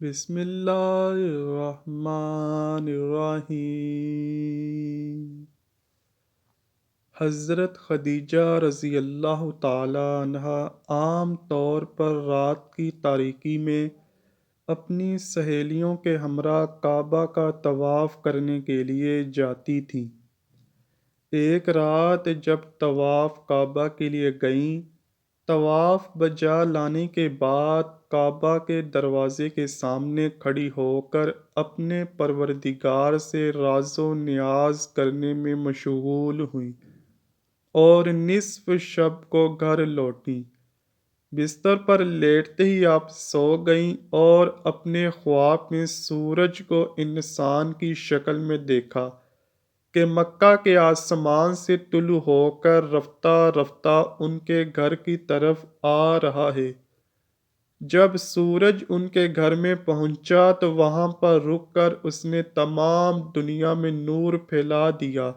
بسم اللہ الرحمن الرحیم۔ حضرت خدیجہ رضی اللہ تعالیٰ عنہا عام طور پر رات کی تاریکی میں اپنی سہیلیوں کے ہمراہ کعبہ کا طواف کرنے کے لیے جاتی تھیں۔ ایک رات جب طواف کعبہ کے لیے گئیں، طواف بجا لانے کے بعد کعبہ کے دروازے کے سامنے کھڑی ہو کر اپنے پروردگار سے راز و نیاز کرنے میں مشغول ہوئیں اور نصف شب کو گھر لوٹیں۔ بستر پر لیٹتے ہی آپ سو گئیں اور اپنے خواب میں سورج کو انسان کی شکل میں دیکھا کہ مکہ کے آسمان سے طلوع ہو کر رفتہ رفتہ ان کے گھر کی طرف آ رہا ہے۔ جب سورج ان کے گھر میں پہنچا تو وہاں پر رک کر اس نے تمام دنیا میں نور پھیلا دیا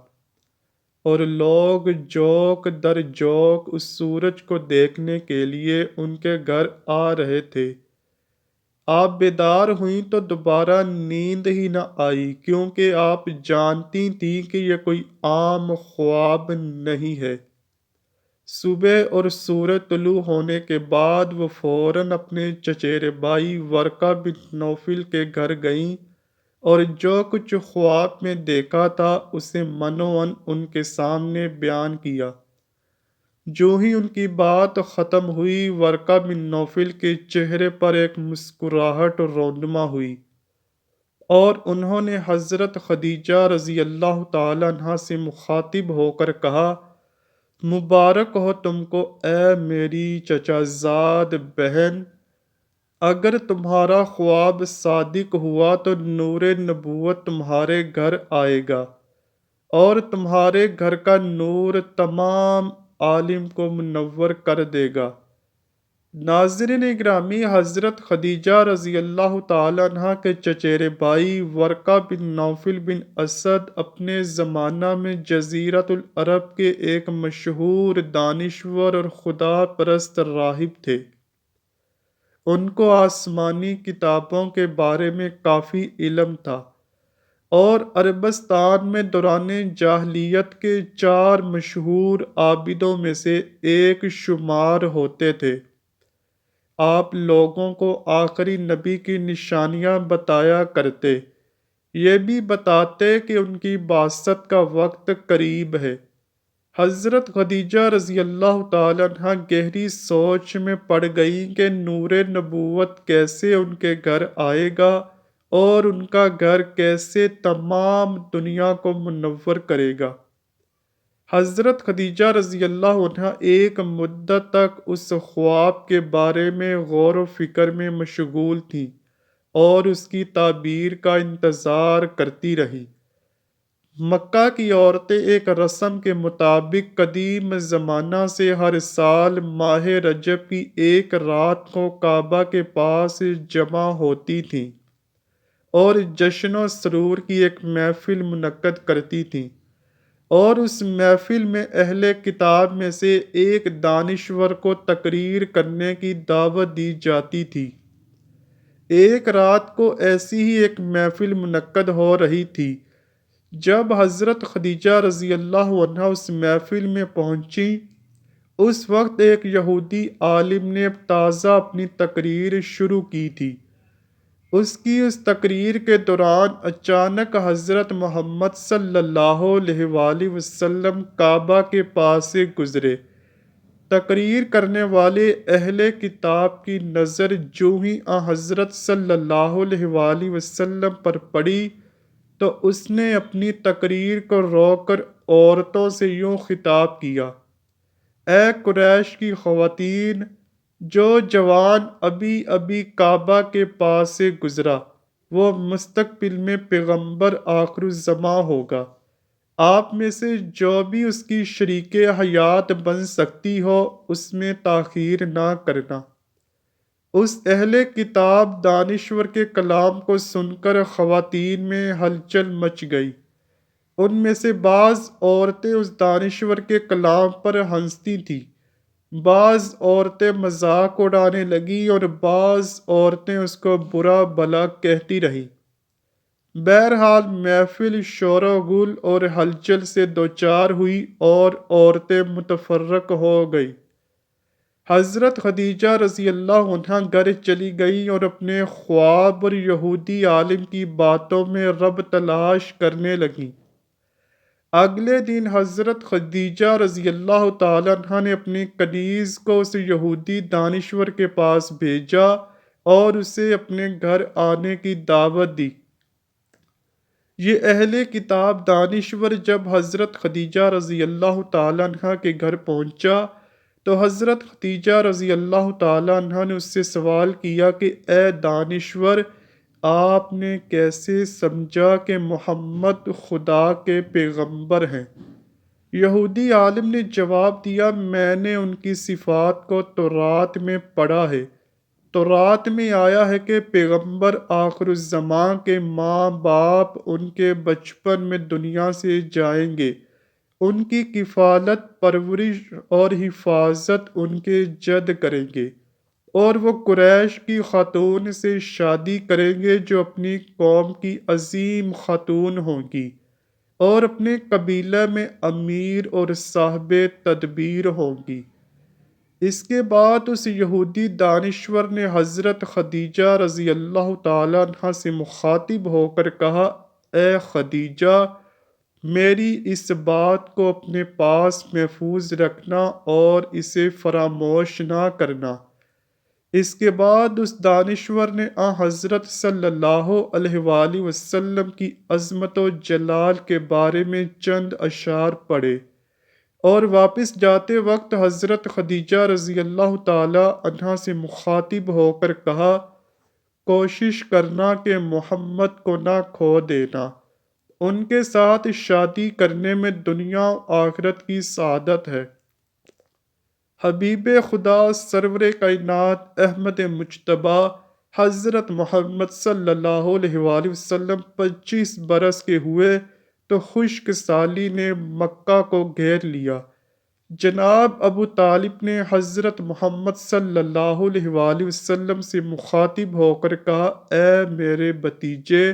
اور لوگ جوک در جوک اس سورج کو دیکھنے کے لیے ان کے گھر آ رہے تھے۔ آپ بیدار ہوئیں تو دوبارہ نیند ہی نہ آئی، کیونکہ آپ جانتی تھیں کہ یہ کوئی عام خواب نہیں ہے۔ صبح اور سورج طلوع ہونے کے بعد وہ فوراً اپنے چچیرے بھائی ورقہ بن نوفل کے گھر گئیں اور جو کچھ خواب میں دیکھا تھا اسے منوً ان کے سامنے بیان کیا۔ جو ہی ان کی بات ختم ہوئی، ورقہ بن نوفل کے چہرے پر ایک مسکراہٹ رونما ہوئی اور انہوں نے حضرت خدیجہ رضی اللہ تعالیٰ عنہا سے مخاطب ہو کر کہا، مبارک ہو تم کو اے میری چچا زاد بہن، اگر تمہارا خواب صادق ہوا تو نور نبوت تمہارے گھر آئے گا اور تمہارے گھر کا نور تمام عالم کو منور کر دے گا۔ ناظرین گرامی، حضرت خدیجہ رضی اللہ تعالیٰ عنہ کے چچیرے بھائی ورقہ بن نوفل بن اسد اپنے زمانہ میں جزیرۃ العرب کے ایک مشہور دانشور اور خدا پرست راہب تھے۔ ان کو آسمانی کتابوں کے بارے میں کافی علم تھا اور عربستان میں دوران جاہلیت کے 4 مشہور عابدوں میں سے ایک شمار ہوتے تھے۔ آپ لوگوں کو آخری نبی کی نشانیاں بتایا کرتے، یہ بھی بتاتے کہ ان کی بعثت کا وقت قریب ہے۔ حضرت خدیجہ رضی اللہ تعالیٰ عنہ گہری سوچ میں پڑ گئیں کہ نور نبوت کیسے ان کے گھر آئے گا اور ان کا گھر کیسے تمام دنیا کو منور کرے گا۔ حضرت خدیجہ رضی اللہ عنہ ایک مدت تک اس خواب کے بارے میں غور و فکر میں مشغول تھیں اور اس کی تعبیر کا انتظار کرتی رہیں۔ مکہ کی عورتیں ایک رسم کے مطابق قدیم زمانہ سے ہر سال ماہ رجب کی ایک رات کو کعبہ کے پاس جمع ہوتی تھیں اور جشن و سرور کی ایک محفل منعقد کرتی تھیں، اور اس محفل میں اہل کتاب میں سے ایک دانشور کو تقریر کرنے کی دعوت دی جاتی تھی۔ ایک رات کو ایسی ہی ایک محفل منعقد ہو رہی تھی۔ جب حضرت خدیجہ رضی اللہ عنہا اس محفل میں پہنچی، اس وقت ایک یہودی عالم نے تازہ اپنی تقریر شروع کی تھی۔ اس کی اس تقریر کے دوران اچانک حضرت محمد صلی اللہ علیہ وآلہ وسلم کعبہ کے پاس سے گزرے۔ تقریر کرنے والے اہل کتاب کی نظر جو ہی حضرت صلی اللہ علیہ وآلہ وسلم پر پڑی تو اس نے اپنی تقریر کو روک کر عورتوں سے یوں خطاب کیا، اے قریش کی خواتین، جو جوان ابھی ابھی کعبہ کے پاس سے گزرا وہ مستقبل میں پیغمبر آخر الزماں ہوگا۔ آپ میں سے جو بھی اس کی شریک حیات بن سکتی ہو اس میں تاخیر نہ کرنا۔ اس اہل کتاب دانشور کے کلام کو سن کر خواتین میں ہلچل مچ گئی۔ ان میں سے بعض عورتیں اس دانشور کے کلام پر ہنستی تھیں بعض عورتیں مذاق اڑانے لگیں اور بعض عورتیں اس کو برا بھلا کہتی رہیں۔ بہرحال محفل شور و غل اور ہلچل سے دوچار ہوئی اور عورتیں متفرق ہو گئی۔ حضرت خدیجہ رضی اللہ عنہا گھر چلی گئیں اور اپنے خواب اور یہودی عالم کی باتوں میں رب تلاش کرنے لگیں۔ اگلے دن حضرت خدیجہ رضی اللہ تعالیٰ عنہا نے اپنی کنیز کو اس یہودی دانشور کے پاس بھیجا اور اسے اپنے گھر آنے کی دعوت دی۔ یہ اہل کتاب دانشور جب حضرت خدیجہ رضی اللہ تعالیٰ عنہا کے گھر پہنچا تو حضرت خدیجہ رضی اللہ تعالیٰ عنہا نے اس سے سوال کیا کہ اے دانشور، آپ نے کیسے سمجھا کہ محمد خدا کے پیغمبر ہیں؟ یہودی عالم نے جواب دیا، میں نے ان کی صفات کو تورات میں پڑھا ہے۔ تورات میں آیا ہے کہ پیغمبر آخر الزمان کے ماں باپ ان کے بچپن میں دنیا سے جائیں گے، ان کی کفالت پرورش اور حفاظت ان کے جد کریں گے، اور وہ قریش کی خاتون سے شادی کریں گے جو اپنی قوم کی عظیم خاتون ہوں گی اور اپنے قبیلہ میں امیر اور صاحب تدبیر ہوں گی۔ اس کے بعد اس یہودی دانشور نے حضرت خدیجہ رضی اللہ تعالیٰ عنہا سے مخاطب ہو کر کہا، اے خدیجہ، میری اس بات کو اپنے پاس محفوظ رکھنا اور اسے فراموش نہ کرنا۔ اس کے بعد اس دانشور نے حضرت صلی اللہ علیہ وآلہ وسلم کی عظمت و جلال کے بارے میں چند اشعار پڑھے اور واپس جاتے وقت حضرت خدیجہ رضی اللہ تعالی عنہا سے مخاطب ہو کر کہا، کوشش کرنا کہ محمد کو نہ کھو دینا، ان کے ساتھ شادی کرنے میں دنیا و آخرت کی سعادت ہے۔ حبیب خدا سرور کائنات احمد مجتبیٰ حضرت محمد صلی اللہ علیہ وآلہ وسلم 25 برس کے ہوئے تو خشک سالی نے مکہ کو گھیر لیا۔ جناب ابو طالب نے حضرت محمد صلی اللہ علیہ وآلہ وسلم سے مخاطب ہو کر کہا، اے میرے بھتیجے،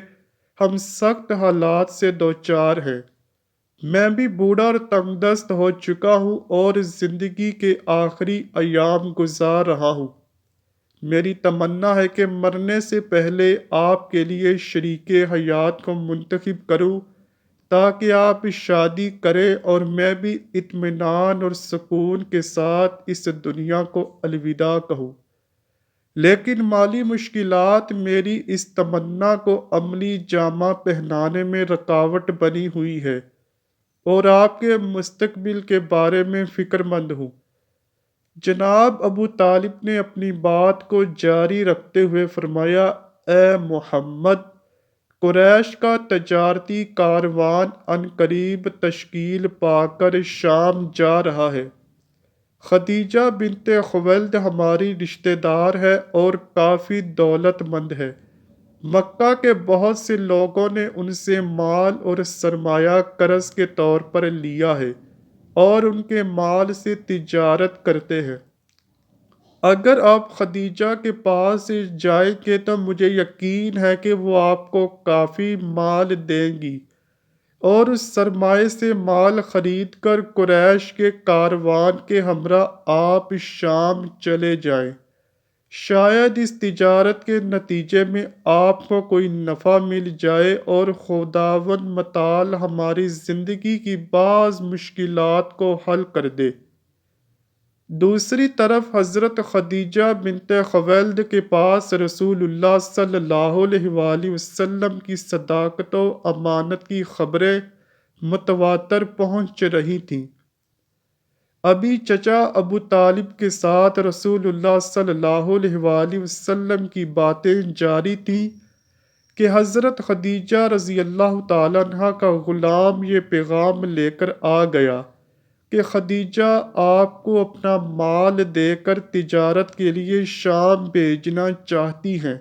ہم سخت حالات سے دوچار ہیں، میں بھی بوڑھا اور تنگ دست ہو چکا ہوں اور زندگی کے آخری ایام گزار رہا ہوں۔ میری تمنا ہے کہ مرنے سے پہلے آپ کے لیے شریک حیات کو منتخب کروں تاکہ آپ شادی کریں اور میں بھی اطمینان اور سکون کے ساتھ اس دنیا کو الوداع کہوں۔ لیکن مالی مشکلات میری اس تمنا کو عملی جامہ پہنانے میں رکاوٹ بنی ہوئی ہے اور آپ کے مستقبل کے بارے میں فکر مند ہوں۔ جناب ابو طالب نے اپنی بات کو جاری رکھتے ہوئے فرمایا، اے محمد، قریش کا تجارتی کاروان عنقریب تشکیل پا کر شام جا رہا ہے۔ خدیجہ بنت خویلد ہماری رشتہ دار ہے اور کافی دولت مند ہے۔ مکہ کے بہت سے لوگوں نے ان سے مال اور سرمایہ قرض کے طور پر لیا ہے اور ان کے مال سے تجارت کرتے ہیں۔ اگر آپ خدیجہ کے پاس جائیں گے تو مجھے یقین ہے کہ وہ آپ کو کافی مال دیں گی اور اس سرمایے سے مال خرید کر قریش کے کاروان کے ہمراہ آپ شام چلے جائیں۔ شاید اس تجارت کے نتیجے میں آپ کو کوئی نفع مل جائے اور خداوند متعال ہماری زندگی کی بعض مشکلات کو حل کر دے۔ دوسری طرف حضرت خدیجہ بنت خویلد کے پاس رسول اللہ صلی اللہ علیہ وآلہ وسلم کی صداقت و امانت کی خبریں متواتر پہنچ رہی تھیں۔ ابھی چچا ابو طالب کے ساتھ رسول اللہ صلی اللہ علیہ وآلہ وسلم کی باتیں جاری تھیں کہ حضرت خدیجہ رضی اللہ تعالیٰ عنہا کا غلام یہ پیغام لے کر آ گیا کہ خدیجہ آپ کو اپنا مال دے کر تجارت کے لیے شام بھیجنا چاہتی ہیں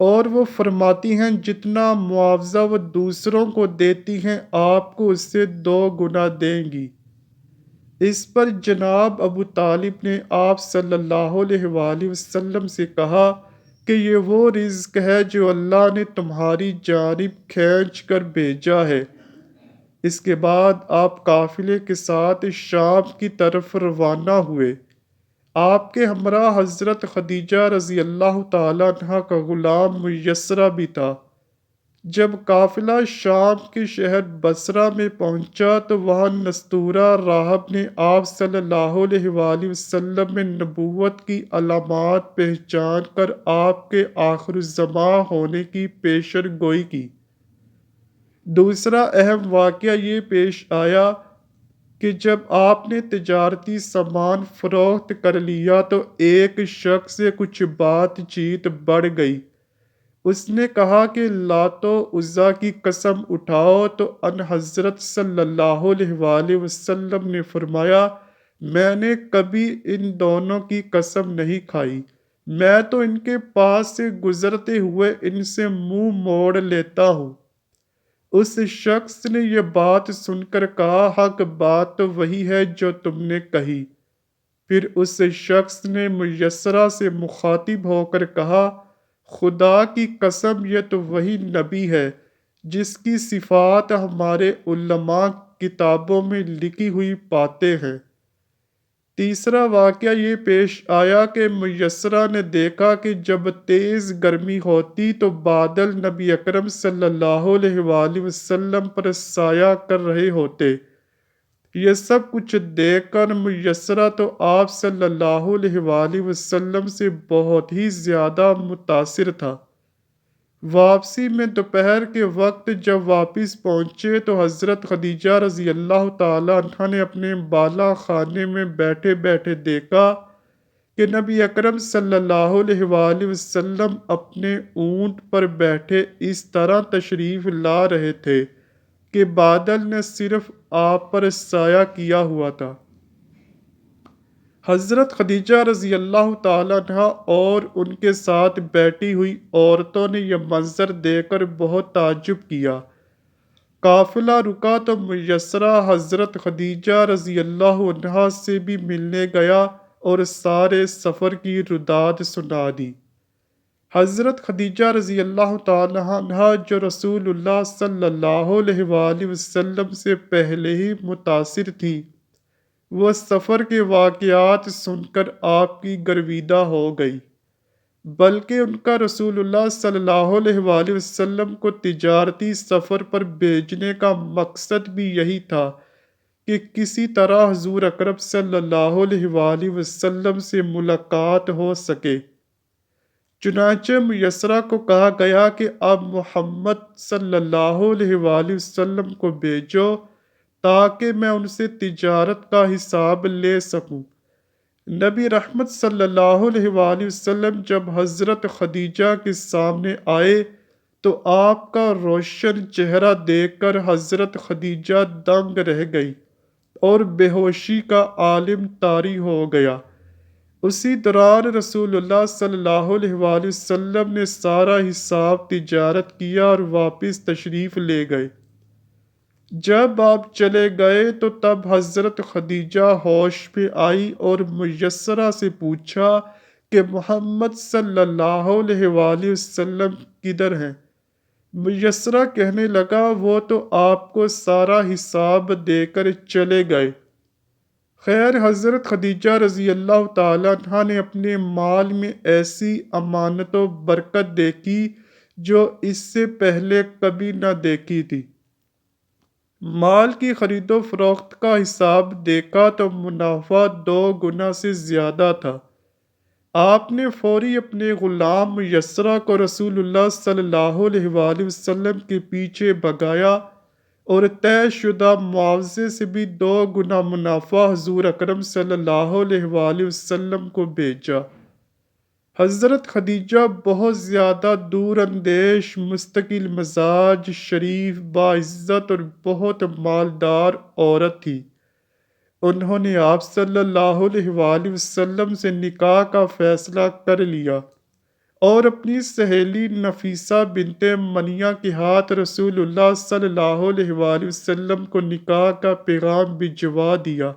اور وہ فرماتی ہیں جتنا معاوضہ وہ دوسروں کو دیتی ہیں آپ کو اس سے 2 گنا دیں گی۔ اس پر جناب ابو طالب نے آپ صلی اللہ علیہ وآلہ وسلم سے کہا کہ یہ وہ رزق ہے جو اللہ نے تمہاری جانب کھینچ کر بھیجا ہے۔ اس کے بعد آپ قافلے کے ساتھ شام کی طرف روانہ ہوئے۔ آپ کے ہمراہ حضرت خدیجہ رضی اللہ تعالیٰ عنہا کا غلام میسرہ بھی تھا۔ جب قافلہ شام کے شہر بصرہ میں پہنچا تو وہاں نستورہ راہب نے آپ صلی اللہ علیہ وآلہ وسلم میں نبوت کی علامات پہچان کر آپ کے آخر الزماں ہونے کی پیشن گوئی کی۔ دوسرا اہم واقعہ یہ پیش آیا کہ جب آپ نے تجارتی سامان فروخت کر لیا تو ایک شخص سے کچھ بات چیت بڑھ گئی۔ اس نے کہا کہ لات و عزیٰ کی قسم اٹھاؤ تو ان حضرت صلی اللہ علیہ وآلہ وسلم نے فرمایا میں نے کبھی ان دونوں کی قسم نہیں کھائی، میں تو ان کے پاس سے گزرتے ہوئے ان سے منہ موڑ لیتا ہوں۔ اس شخص نے یہ بات سن کر کہا حق بات تو وہی ہے جو تم نے کہی۔ پھر اس شخص نے میسرہ سے مخاطب ہو کر کہا خدا کی قسم یہ تو وہی نبی ہے جس کی صفات ہمارے علماء کتابوں میں لکھی ہوئی پاتے ہیں۔ تیسرا واقعہ یہ پیش آیا کہ میسرہ نے دیکھا کہ جب تیز گرمی ہوتی تو بادل نبی اکرم صلی اللہ علیہ وآلہ وسلم پر سایہ کر رہے ہوتے۔ یہ سب کچھ دیکھ کر میسرہ تو آپ صلی اللہ علیہ وآلہ وسلم سے بہت ہی زیادہ متاثر تھا۔ واپسی میں دوپہر کے وقت جب واپس پہنچے تو حضرت خدیجہ رضی اللہ تعالیٰ عنہا نے اپنے بالا خانے میں بیٹھے بیٹھے دیکھا کہ نبی اکرم صلی اللہ علیہ وآلہ وسلم اپنے اونٹ پر بیٹھے اس طرح تشریف لا رہے تھے کہ بادل نے صرف آپ پر سایہ کیا ہوا تھا۔ حضرت خدیجہ رضی اللہ تعالیٰ عنہا اور ان کے ساتھ بیٹھی ہوئی عورتوں نے یہ منظر دیکھ کر بہت تعجب کیا۔ قافلہ رکا تو میسرہ حضرت خدیجہ رضی اللہ عنہا سے بھی ملنے گیا اور سارے سفر کی رداد سنا دی۔ حضرت خدیجہ رضی اللہ تعالیٰ عنہا جو رسول اللہ صلی اللہ علیہ وآلہ وسلم سے پہلے ہی متاثر تھی، وہ سفر کے واقعات سن کر آپ کی گرویدہ ہو گئی، بلکہ ان کا رسول اللہ صلی اللہ علیہ وآلہ وسلم کو تجارتی سفر پر بھیجنے کا مقصد بھی یہی تھا کہ کسی طرح حضور اکرم صلی اللہ علیہ وآلہ وسلم سے ملاقات ہو سکے۔ چنانچہ میسرہ کو کہا گیا کہ اب محمد صلی اللہ علیہ وآلہ وسلم کو بھیجو تاکہ میں ان سے تجارت کا حساب لے سکوں۔ نبی رحمت صلی اللہ علیہ وآلہ وسلم جب حضرت خدیجہ کے سامنے آئے تو آپ کا روشن چہرہ دیکھ کر حضرت خدیجہ دنگ رہ گئی اور بے ہوشی کا عالم طاری ہو گیا۔ اسی دوران رسول اللہ صلی اللہ علیہ وآلہ وسلم نے سارا حساب تجارت کیا اور واپس تشریف لے گئے۔ جب آپ چلے گئے تو تب حضرت خدیجہ ہوش میں آئی اور میسرہ سے پوچھا کہ محمد صلی اللہ علیہ وآلہ وسلم کدھر ہیں؟ میسرہ کہنے لگا وہ تو آپ کو سارا حساب دے کر چلے گئے۔ خیر حضرت خدیجہ رضی اللہ تعالیٰ عنہا نے اپنے مال میں ایسی امانت و برکت دیکھی جو اس سے پہلے کبھی نہ دیکھی تھی۔ مال کی خرید و فروخت کا حساب دیکھا تو منافع 2 گنا سے زیادہ تھا۔ آپ نے فوری اپنے غلام میسرہ کو رسول اللہ صلی اللہ علیہ وآلہ وسلم کے پیچھے بھگایا اور طے شدہ معاوضے سے بھی 2 گنا منافع حضور اکرم صلی اللہ علیہ وآلہ وسلم کو بھیجا۔ حضرت خدیجہ بہت زیادہ دور اندیش، مستقل مزاج، شریف، باعزت اور بہت مالدار عورت تھی۔ انہوں نے آپ صلی اللہ علیہ وآلہ وسلم سے نکاح کا فیصلہ کر لیا اور اپنی سہیلی نفیسہ بنت منیہ کے ہاتھ رسول اللہ صلی اللہ علیہ وآلہ وسلم کو نکاح کا پیغام بھجوا دیا۔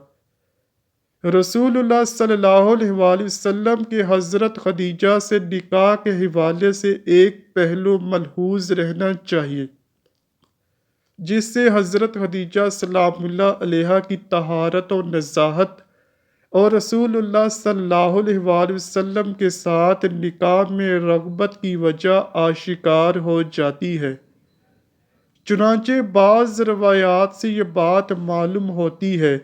رسول اللہ صلی اللہ علیہ وآلہ وسلم کے حضرت خدیجہ سے نکاح کے حوالے سے ایک پہلو ملحوظ رہنا چاہیے، جس سے حضرت خدیجہ سلام اللہ علیہا کی طہارت و نزاہت اور رسول اللہ صلی اللہ علیہ وآلہ وسلم کے ساتھ نکاح میں رغبت کی وجہ آشکار ہو جاتی ہے۔ چنانچہ بعض روایات سے یہ بات معلوم ہوتی ہے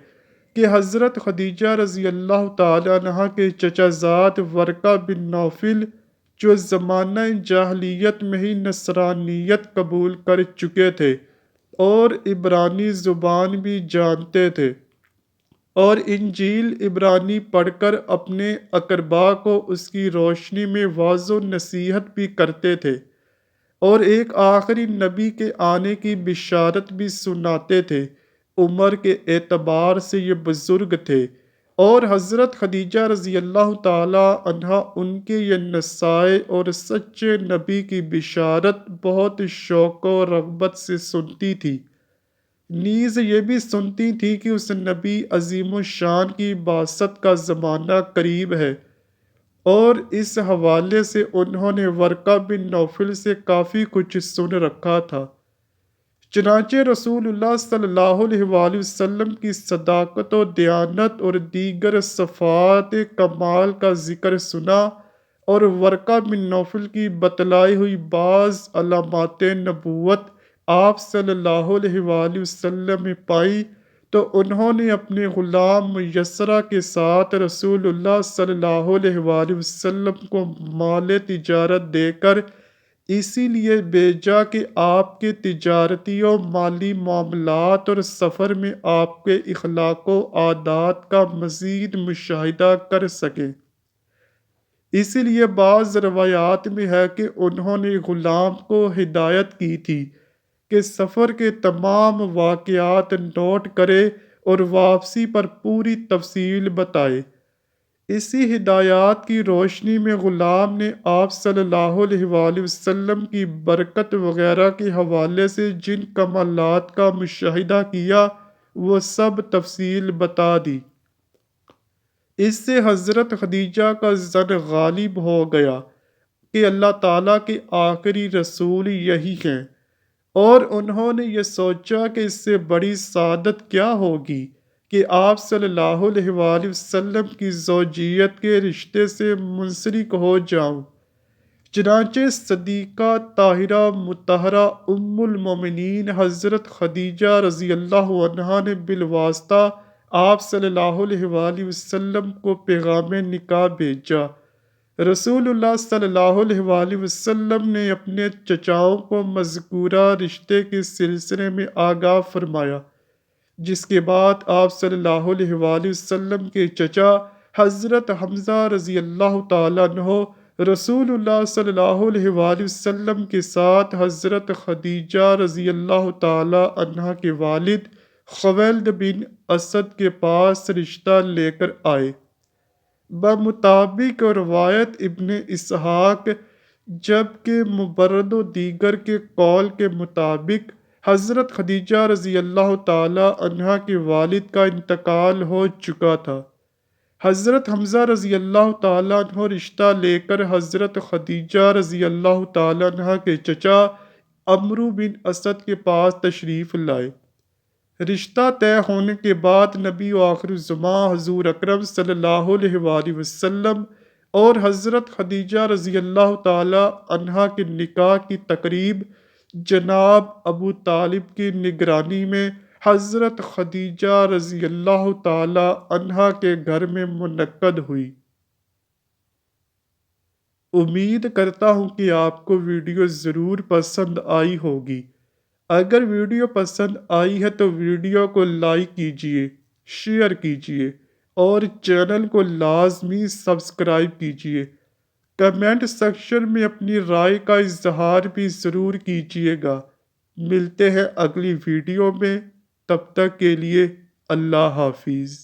کہ حضرت خدیجہ رضی اللہ تعالی عنہ کے چچا زاد ورقہ بن نوفل، جو زمانہ جاہلیت میں ہی نصرانیت قبول کر چکے تھے اور عبرانی زبان بھی جانتے تھے اور انجیل عبرانی پڑھ کر اپنے اقربا کو اس کی روشنی میں واعظ و نصیحت بھی کرتے تھے اور ایک آخری نبی کے آنے کی بشارت بھی سناتے تھے، عمر کے اعتبار سے یہ بزرگ تھے اور حضرت خدیجہ رضی اللہ تعالی عنہا ان کے یہ نصائح اور سچے نبی کی بشارت بہت شوق و رغبت سے سنتی تھی، نیز یہ بھی سنتی تھی کہ اس نبی عظیم الشان کی بعثت کا زمانہ قریب ہے، اور اس حوالے سے انہوں نے ورقہ بن نوفل سے کافی کچھ سن رکھا تھا۔ چنانچہ رسول اللہ صلی اللہ علیہ وآلہ وسلم کی صداقت و دیانت اور دیگر صفات کمال کا ذکر سنا اور ورقہ بن نوفل کی بتلائی ہوئی بعض علامات نبوت آپ صلی اللہ علیہ وآلہ وسلم میں پائی، تو انہوں نے اپنے غلام میسرہ کے ساتھ رسول اللہ صلی اللہ علیہ وآلہ وسلم کو مال تجارت دے کر اسی لیے بھیجا کہ آپ کے تجارتی و مالی معاملات اور سفر میں آپ کے اخلاق و عادات کا مزید مشاہدہ کر سکیں۔ اسی لیے بعض روایات میں ہے کہ انہوں نے غلام کو ہدایت کی تھی کہ سفر کے تمام واقعات نوٹ کرے اور واپسی پر پوری تفصیل بتائے۔ اسی ہدایات کی روشنی میں غلام نے آپ صلی اللہ علیہ وآلہ وسلم کی برکت وغیرہ کے حوالے سے جن کمالات کا مشاہدہ کیا وہ سب تفصیل بتا دی۔ اس سے حضرت خدیجہ کا ظن غالب ہو گیا کہ اللہ تعالیٰ کے آخری رسول یہی ہیں، اور انہوں نے یہ سوچا کہ اس سے بڑی سعادت کیا ہوگی کہ آپ صلی اللہ علیہ وآلہ وسلم کی زوجیت کے رشتے سے منسلک ہو جاؤں۔ چنانچہ صدیقہ طاہرہ مطہرہ ام المومنین حضرت خدیجہ رضی اللہ عنہا نے بالواسطہ آپ صلی اللہ علیہ وآلہ وسلم کو پیغام نکاح بھیجا۔ رسول اللہ صلی اللہ علیہ وآلہ وسلم نے اپنے چچاؤں کو مذکورہ رشتے کے سلسلے میں آگاہ فرمایا، جس کے بعد آپ صلی اللہ علیہ وآلہ وسلم کے چچا حضرت حمزہ رضی اللہ تعالیٰ عنہ رسول اللہ صلی اللہ علیہ وآلہ وسلم کے ساتھ حضرت خدیجہ رضی اللہ تعالیٰ عنہ کے والد خویلد بن اسد کے پاس رشتہ لے کر آئے۔ بمطابق روایت ابن اسحاق، جبکہ مبرد و دیگر کے قول کے مطابق حضرت خدیجہ رضی اللہ تعالی عنہا کے والد کا انتقال ہو چکا تھا۔ حضرت حمزہ رضی اللہ تعالیٰ عنہ رشتہ لے کر حضرت خدیجہ رضی اللہ تعالیٰ عنہ کے چچا عمرو بن اسد کے پاس تشریف لائے۔ رشتہ طے ہونے کے بعد نبی و آخر الزماں حضور اکرم صلی اللہ علیہ وآلہ وسلم اور حضرت خدیجہ رضی اللہ تعالی عنہا کے نکاح کی تقریب جناب ابو طالب کی نگرانی میں حضرت خدیجہ رضی اللہ تعالی عنہا کے گھر میں منعقد ہوئی۔ امید کرتا ہوں کہ آپ کو ویڈیو ضرور پسند آئی ہوگی۔ اگر ویڈیو پسند آئی ہے تو ویڈیو کو لائک کیجیے، شیئر کیجیے اور چینل کو لازمی سبسکرائب کیجیے۔ کمنٹ سیکشن میں اپنی رائے کا اظہار بھی ضرور کیجیے گا۔ ملتے ہیں اگلی ویڈیو میں، تب تک کے لیے اللہ حافظ۔